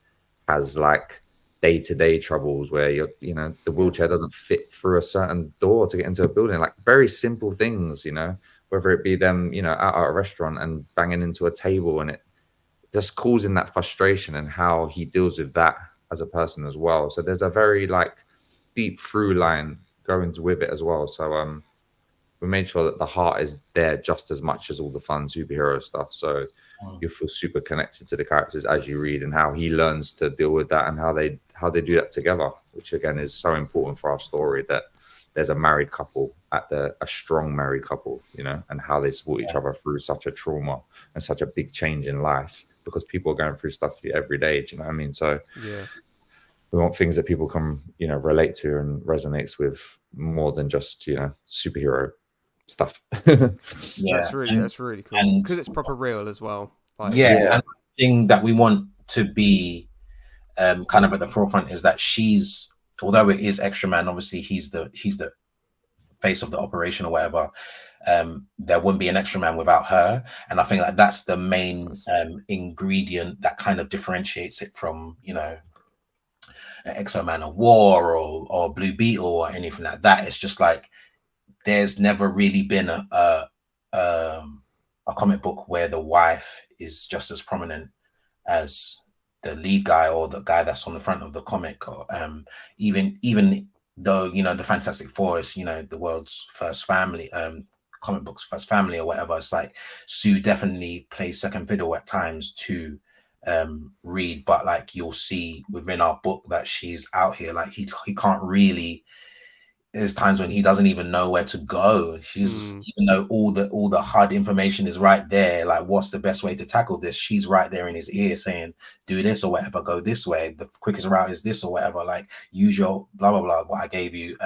has, like, day-to-day troubles where the wheelchair doesn't fit through a certain door to get into a building, like very simple things, whether it be them, out at a restaurant and banging into a table, and it just causing that frustration, and how he deals with that as a person as well. So there's a very, like, deep through line going with it as well. So we made sure that the heart is there just as much as all the fun superhero stuff. So you feel super connected to the characters as you read, and how he learns to deal with that, and how they do that together, which again is so important for our story, that there's a married couple a strong married couple, and how they support each other through such a trauma and such a big change in life, because people are going through stuff every day. Do you know what I mean? So we want things that people can, relate to and resonates with more than just, superhero. stuff. Yeah, That's really cool and because it's proper real as well. Like, yeah, and the thing that we want to be kind of at the forefront is that she's, although it is Extraman, obviously he's the face of the operation or whatever. There wouldn't be an Extraman without her, and I think that that's the main ingredient that kind of differentiates it from, you know, Exoman of War or Blue Beetle or anything like that. It's just like there's never really been a comic book where the wife is just as prominent as the lead guy or the guy that's on the front of the comic, or even though, you know, the Fantastic Four is, you know, the world's first family, comic books first family or whatever. It's like Sue definitely plays second fiddle at times to Reed, but like you'll see within our book that she's out here, like he can't really, there's times when he doesn't even know where to go. She's even though all the hard information is right there, like what's the best way to tackle this, she's right there in his ear saying do this or whatever, go this way, the quickest route is this or whatever, like use your blah blah blah what I gave you,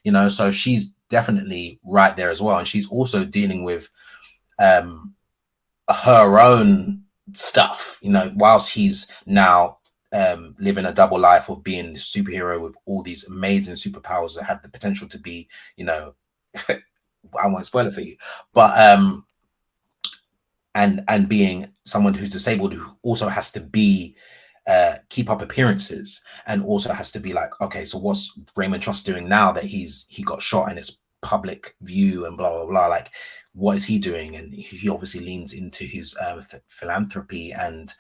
you know. So she's definitely right there as well, and she's also dealing with her own stuff, you know, whilst he's now living a double life of being the superhero with all these amazing superpowers that have the potential to be, you know, I won't spoil it for you, but and being someone who's disabled, who also has to be keep up appearances, and also has to be like, okay, so what's Raymond Trust doing now that he got shot and it's public view and blah blah blah, like what is he doing? And he obviously leans into his philanthropy and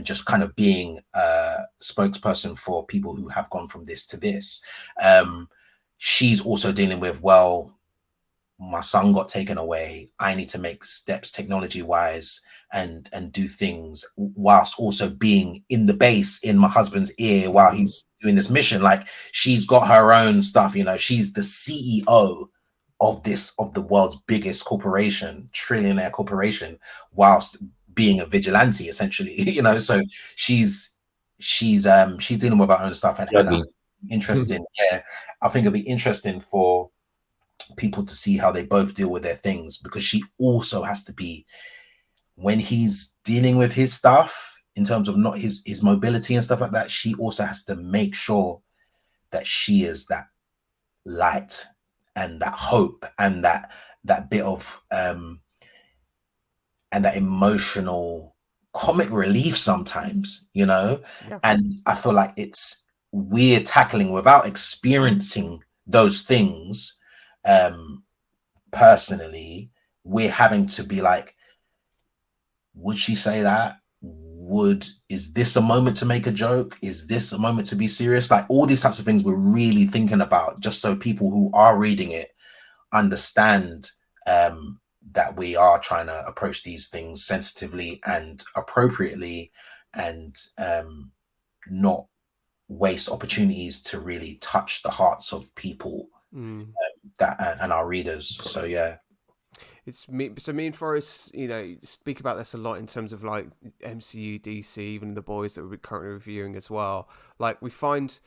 just kind of being a spokesperson for people who have gone from this to this. She's also dealing with, well, my son got taken away, I need to make steps technology wise and do things whilst also being in the base in my husband's ear while he's doing this mission. Like she's got her own stuff, you know, she's the CEO of the world's biggest corporation, trillionaire corporation, whilst being a vigilante essentially, you know. So she's dealing with her own stuff, and that's interesting. Yeah, I think it'll be interesting for people to see how they both deal with their things, because she also has to be, when he's dealing with his stuff in terms of not his mobility and stuff like that, she also has to make sure that she is that light and that hope and that bit of and that emotional comic relief sometimes, you know. And I feel like we're tackling without experiencing those things personally. We're having to be like, would she say that? Is this a moment to make a joke? Is this a moment to be serious? Like all these types of things we're really thinking about, just so people who are reading it understand that we are trying to approach these things sensitively and appropriately, and not waste opportunities to really touch the hearts of people that and our readers. So yeah. It's me. So me and Forrest, you know, speak about this a lot in terms of like MCU, DC, even the boys that we're currently reviewing as well. Like we find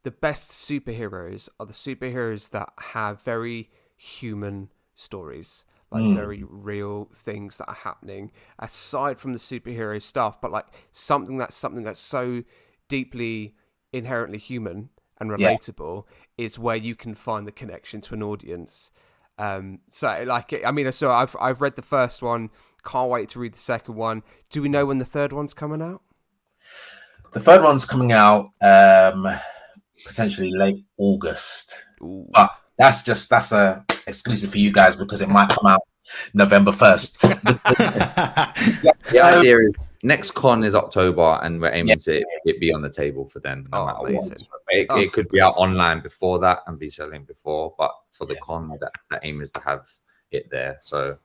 the best superheroes are the superheroes that have very human stories, like very real things that are happening aside from the superhero stuff, but like something that's so deeply inherently human and relatable is where you can find the connection to an audience. So like, I mean, so I've read the first one, can't wait to read the second one. Do we know when the third one's coming out? The third one's coming out potentially late August. Ooh. But that's a exclusive for you guys, because it might come out November 1st. The idea is next con is October, and we're aiming to it be on the table for then, no matter amazing. what. So it could be out online before that and be selling before, but for the con, that aim is to have it there. So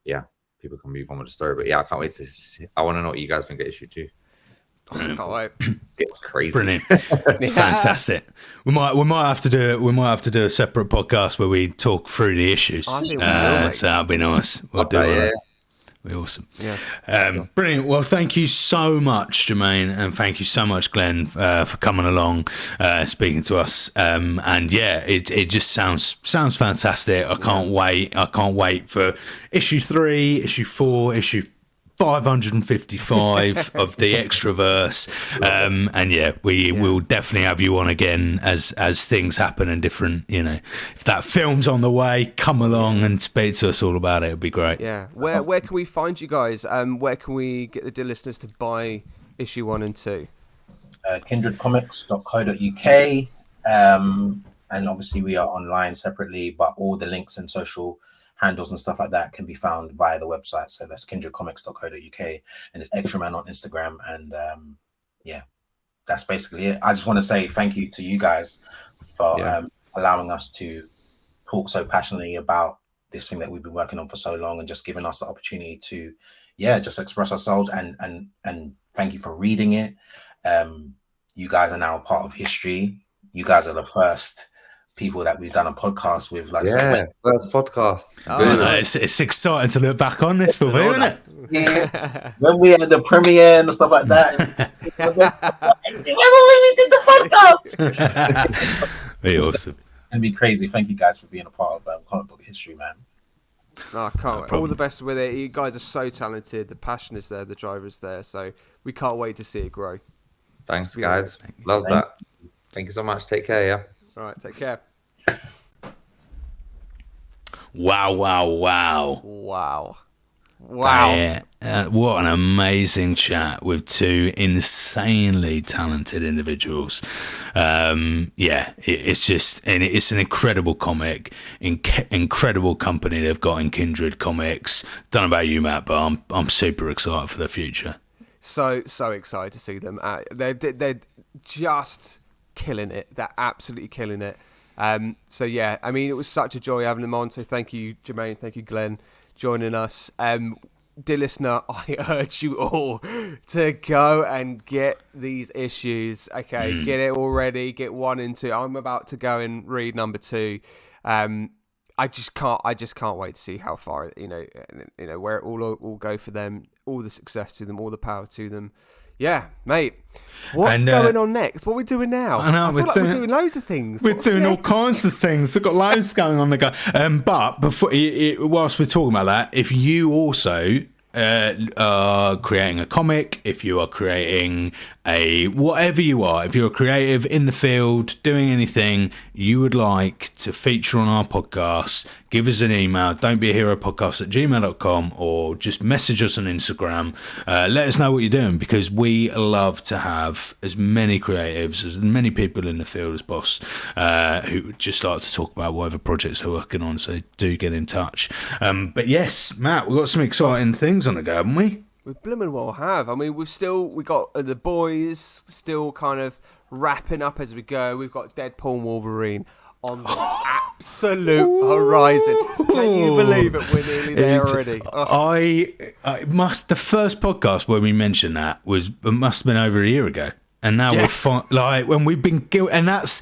yeah, people can move on with the story. But yeah, I can't wait to see. I want to know what you guys think of issue 2. Can't wait. It's crazy. Brilliant. It's fantastic. We might have to do a separate podcast where we talk through the issues. I think we will, so that'll be nice. We'll do Awesome. Yeah. Brilliant. Well, thank you so much, Jermaine, and thank you so much, Glenn, for coming along, speaking to us. And yeah, it just sounds fantastic. I can't wait. I can't wait for issue 3, issue 4, issue 555 of the Extraverse. And yeah, we will definitely have you on again as things happen and different, if that film's on the way, come along and speak to us all about it. It'd be great. Yeah. Where can we find you guys? Where can we get the dear listeners to buy issue 1 and 2? kindredcomics.co.uk. And obviously we are online separately, but all the links and social handles and stuff like that can be found via the website. So that's kindredcomics.co.uk, and it's Extraman on Instagram. And that's basically it. I just want to say thank you to you guys for allowing us to talk so passionately about this thing that we've been working on for so long, and just giving us the opportunity to just express ourselves, and thank you for reading it. You guys are now a part of history. You guys are the first people that we've done a podcast with. First podcast. It's exciting to look back on this for me, isn't it? Yeah. When we had the premiere and stuff like that. Remember when we did the podcast? Be awesome. It's gonna be crazy. Thank you guys for being a part of comic book history, man. I can't wait. All the best with it. You guys are so talented. The passion is there. The drive is there. So we can't wait to see it grow. Thanks, guys. Love that. Thank you so much. Take care. Yeah. All right. Take care. Wow. What an amazing chat with two insanely talented individuals. It's just, and it's an incredible comic, incredible company they've got in Kindred Comics. Don't know about you, Matt, but I'm super excited for the future. So excited to see them. They're just killing it. They're absolutely killing it. It was such a joy having them on. So thank you, Jermaine. Thank you, Glenn, joining us. Dear listener, I urge you all to go and get these issues. Okay, get it already. Get 1 and 2. I'm about to go and read number 2. I just can't wait to see how far where it all go for them. All the success to them. All the power to them. Yeah, mate. What's going on next? What are we doing now? I feel like we're doing loads of things. We're doing all kinds of things. We've got loads going on the go. But before, whilst we're talking about that, if you also are creating a comic, if you are creating whatever you are, if you're a creative in the field, doing anything you would like to feature on our podcast, give us an email, don'tbeaheropodcast@gmail.com, or just message us on Instagram. Let us know what you're doing, because we love to have as many creatives, as many people in the field as possible, who would just like to talk about whatever projects they're working on, so do get in touch. But yes, Matt, we've got some exciting things on the go, haven't we? We blooming well have. I mean, we got the boys still kind of wrapping up as we go. We've got Deadpool and Wolverine on the absolute horizon. Can you believe it? We're nearly there already. The first podcast where we mentioned that must have been over a year ago. And now we're when we've been and that's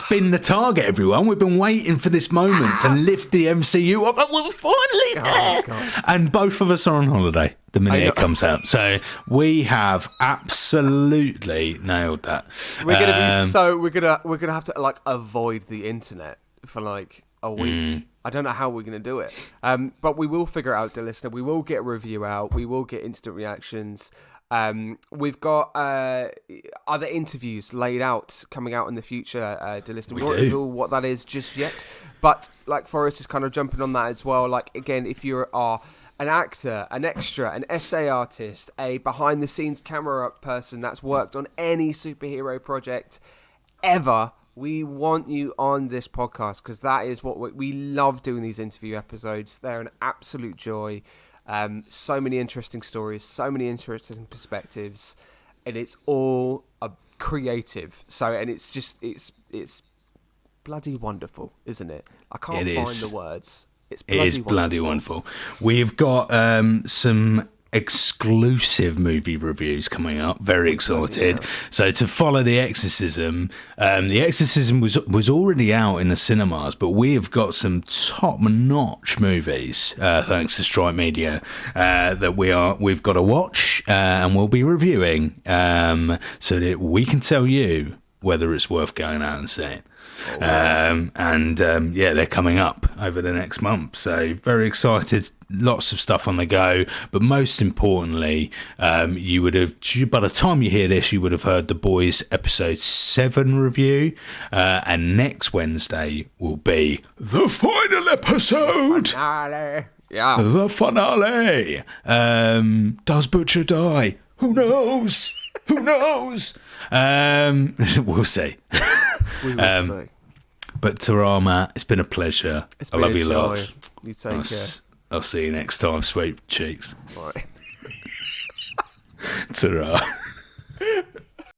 been the target, everyone. We've been waiting for this moment to lift the MCU up, and we're finally there. And both of us are on holiday the minute it comes out, so we have absolutely nailed that. We're gonna be we're gonna have to avoid the internet for a week. I don't know how we're gonna do it, but we will figure it out, dear listener. We will get a review out. We will get instant reactions. We've got other interviews laid out coming out in the future, dear listener. We don't reveal what that is just yet, but for us, just kind of jumping on that as well. Again, if you are an actor, an extra, an essay artist, a behind-the-scenes camera person that's worked on any superhero project ever, we want you on this podcast, because that is what we love doing, these interview episodes. They're an absolute joy. So many interesting stories, so many interesting perspectives, and it's all creative. And it's bloody wonderful, isn't it? I can't find the words. It's bloody wonderful. We've got some exclusive movie reviews coming up. Very excited. So to follow The Exorcism, was already out in the cinemas, but we have got some top-notch movies, thanks to Stripe Media, that we've got to watch and we'll be reviewing, so that we can tell you whether it's worth going out and seeing. They're coming up over the next month, so very excited. Lots of stuff on the go, but most importantly, you would have, by the time you hear this, you would have heard The Boys episode 7 review, and next Wednesday will be the final episode. Finale. Yeah. The finale. Does Butcher die? Who knows? Who knows? We'll see. We will see. But Tara, Matt, it's been a pleasure. I love you lot. You take care. I'll see you next time, sweet cheeks. Right. Ta-ra.